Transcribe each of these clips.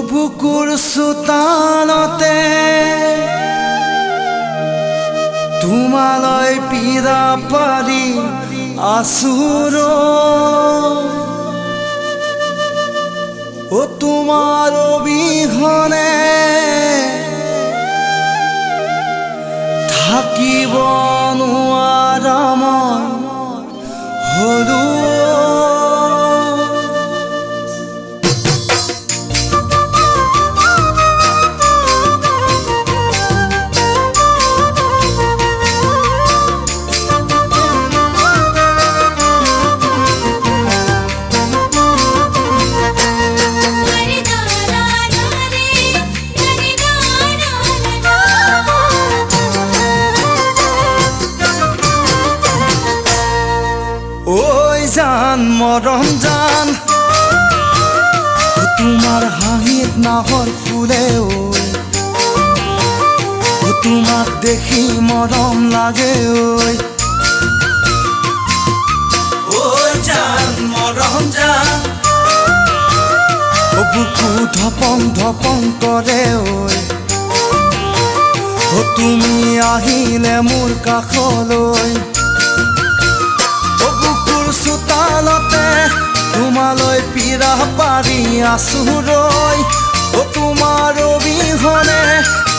বুকুৰ চোতালতে তোমালৈ পীৰা পাৰি আছুৰ ও তোমাৰ অবিহনে থাকিব নোৱাৰা মই হলো জান মৰম জান তোমাৰ হাঁহিত নাহৰ ফুলে তোমাক দেখি মৰম লাগে ঐ জান মৰম জান বুকু ধপং ধপং কৰে তুমি আহিলে মোৰ কাষলৈ চোতালতে তোমালৈ পীৰা পাৰি আছুৰ ও তোমাৰ অবিহনে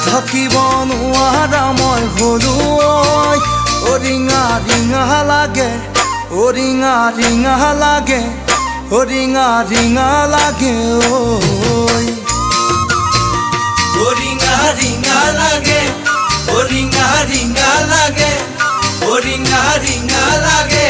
থাকিব নোৱাৰা মই হলো ঐ ৰিঙা ৰিঙা লাগে ৰিঙা ৰিঙা লাগে ৰিঙা ৰিঙা লাগে ৰিঙা ৰিঙা লাগে ৰিঙা ৰিঙা লাগে ৰিঙা ৰিঙা লাগে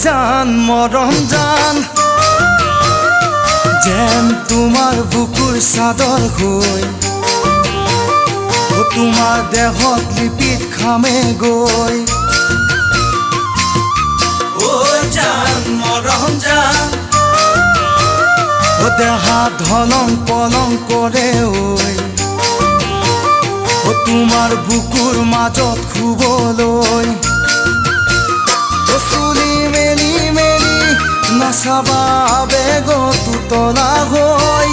জান মৰম জান যেন তোমাৰ বুকুৰ চাদৰ হৈ তোমাৰ দেহত লিপিত খামে গৈ জান মৰম জান দেহা ধলং পলং কৰে তোমাৰ বুকুৰ মাজত শুবলৈ চুলি মেলি মেলি নাচাবা বেগত উতলা হৈ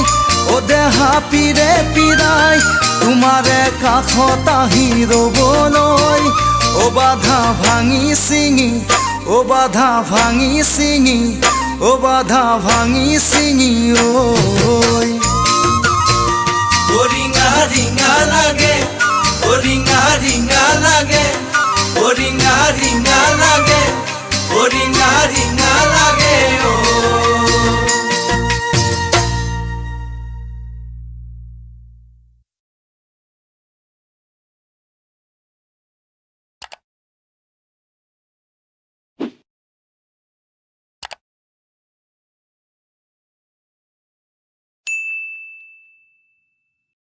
দেহা পীৰে পীৰাই তোমাৰে কাষত আহি ৰবলৈ বাধা ভাঙি চিঙি বাধা ভাঙি চিঙি বাধা ভাঙি চিঙি ঐ ৰিঙা ৰিঙা লাগে